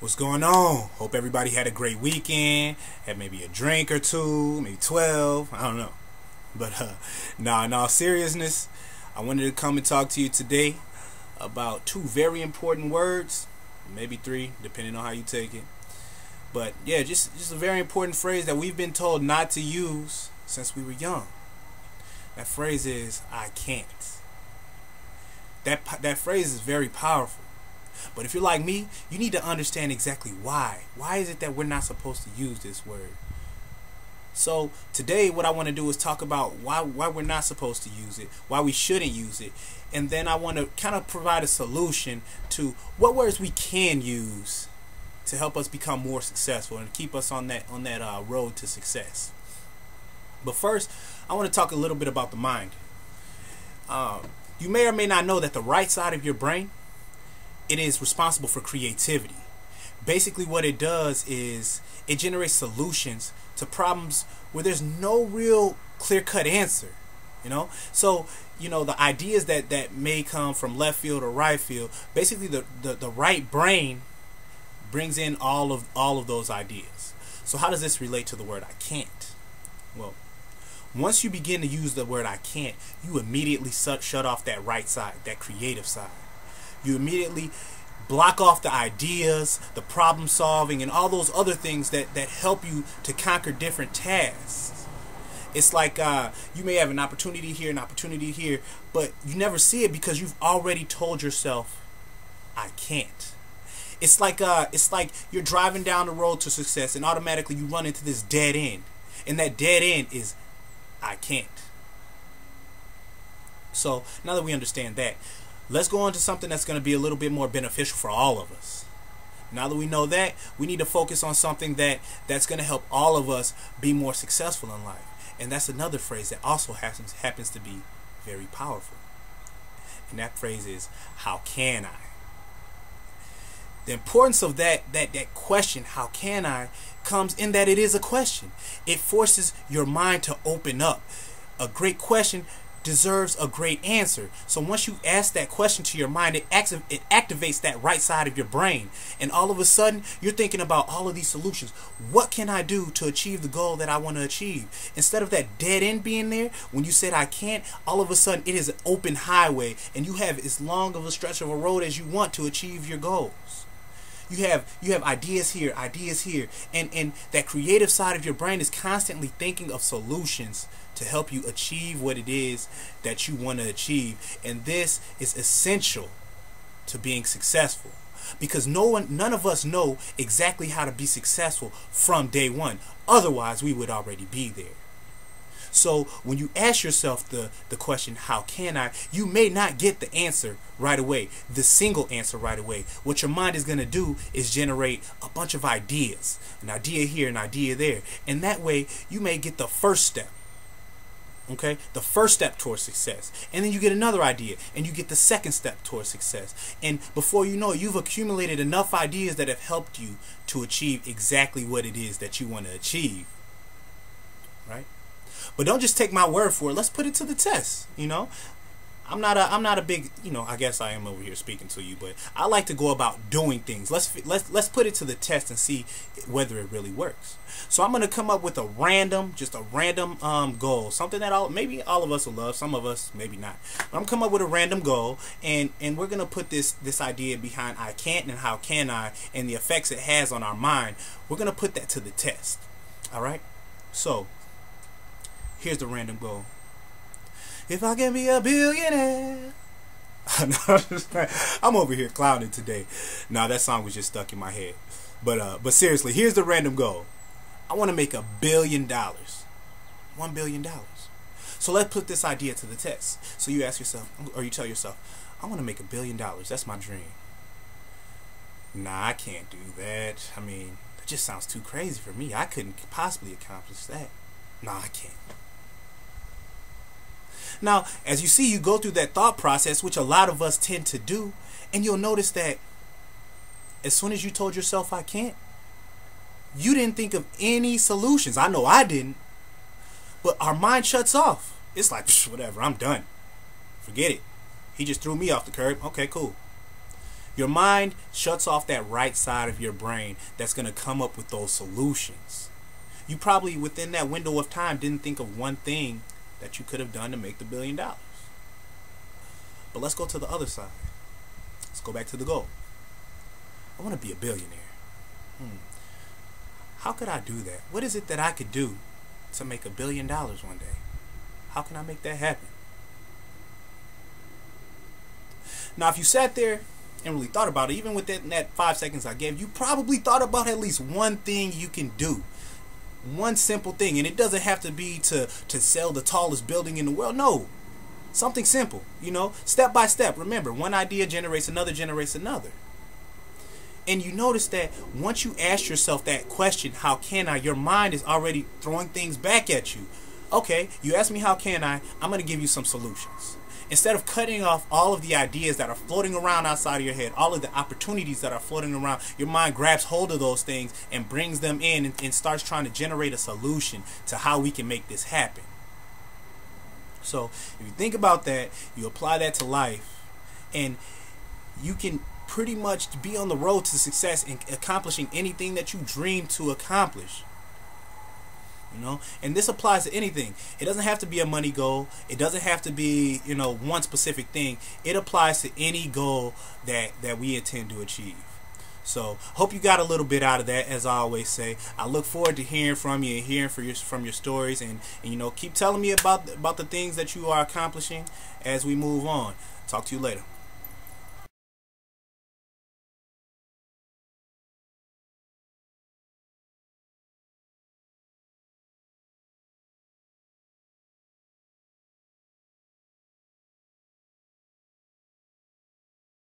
What's going on? Hope everybody had a great weekend. Had maybe a drink or two, maybe 12. I don't know. But in all seriousness, I wanted to come and talk to you today about two very important words, maybe three, depending on how you take it. But yeah, just a very important phrase that we've been told not to use since we were young. That phrase is, I can't. That phrase is very powerful. But if you're like me, you need to understand exactly why. Why is it that we're not supposed to use this word? So today what I want to do is talk about why we're not supposed to use it, why we shouldn't use it, and then I want to kind of provide a solution to what words we can use to help us become more successful and keep us on that road to success. But first, I want to talk a little bit about the mind. You may or may not know that the right side of your brain, it is responsible for creativity. Basically what it does is it generates solutions to problems where there's no real clear-cut answer. So the ideas that may come from left field or right field, basically the right brain brings in all of those ideas. So how does this relate to the word I can't? Well, once you begin to use the word I can't, you immediately shut off that right side, that creative side. You immediately block off the ideas, the problem solving, and all those other things that help you to conquer different tasks. It's like you may have an opportunity here, but you never see it because you've already told yourself, I can't. It's like you're driving down the road to success and automatically you run into this dead end. And that dead end is, I can't. So now that we understand that, let's go on to something that's going to be a little bit more beneficial for all of us. Now that we know that, we need to focus on something that's going to help all of us be more successful in life. And that's another phrase that also happens to be very powerful. And that phrase is, how can I? The importance of that question, how can I, comes in that it is a question. It forces your mind to open up. A great question deserves a great answer. So once you ask that question to your mind, it activates that right side of your brain. And all of a sudden, you're thinking about all of these solutions. What can I do to achieve the goal that I want to achieve? Instead of that dead end being there, when you said I can't, all of a sudden it is an open highway. And you have as long of a stretch of a road as you want to achieve your goals. You have ideas here, and that creative side of your brain is constantly thinking of solutions to help you achieve what it is that you want to achieve. And this is essential to being successful, because none of us know exactly how to be successful from day one. Otherwise, we would already be there. So when you ask yourself the question, how can I, you may not get the answer right away, the single answer right away. What your mind is going to do is generate a bunch of ideas, an idea here, an idea there. And that way you may get the first step. Okay, the first step towards success, and then you get another idea and you get the second step towards success, and before you know it, you've accumulated enough ideas that have helped you to achieve exactly what it is that you want to achieve. Right? But don't just take my word for it. Let's put it to the test. I'm not a big, I guess I am over here speaking to you, but I like to go about doing things. Let's put it to the test and see whether it really works. So I'm going to come up with a random goal, something that maybe all of us will love, some of us maybe not. But I'm come up with a random goal, and we're going to put this idea behind I can't and how can I, and the effects it has on our mind. We're going to put that to the test. All right? So here's the random goal. If I can be a billionaire. I'm over here clowning today. Nah, that song was just stuck in my head. But seriously, here's the random goal. I want to make $1 billion. $1 billion. So let's put this idea to the test. So you ask yourself, or you tell yourself, I want to make $1 billion. That's my dream. Nah, I can't do that. I mean, that just sounds too crazy for me. I couldn't possibly accomplish that. Nah, I can't. Now, as you see, you go through that thought process, which a lot of us tend to do, and you'll notice that as soon as you told yourself I can't, you didn't think of any solutions. I know I didn't. But our mind shuts off. It's like, whatever, I'm done. Forget it. He just threw me off the curb. Okay, cool. Your mind shuts off that right side of your brain that's going to come up with those solutions. You probably, within that window of time, didn't think of one thing that you could have done to make the $1 billion. But let's go to the other side. Let's go back to the goal. I want to be a billionaire. How could I do that? What is it that I could do to make $1 billion one day? How can I make that happen? Now, if you sat there and really thought about it, even within that 5 seconds I gave, you probably thought about at least one thing you can do. One simple thing. And it doesn't have to be to sell the tallest building in the world. No. Something simple, step by step. Remember, one idea generates another, And you notice that once you ask yourself that question, how can I, your mind is already throwing things back at you. Okay, you ask me how can I, I'm going to give you some solutions. Instead of cutting off all of the ideas that are floating around outside of your head, all of the opportunities that are floating around, your mind grabs hold of those things and brings them in and starts trying to generate a solution to how we can make this happen. So if you think about that, you apply that to life, and you can pretty much be on the road to success in accomplishing anything that you dream to accomplish. And this applies to anything. It doesn't have to be a money goal. It doesn't have to be, one specific thing. It applies to any goal that we intend to achieve. So, hope you got a little bit out of that, as I always say. I look forward to hearing from you and hearing from your stories, and keep telling me about the things that you are accomplishing as we move on. Talk to you later.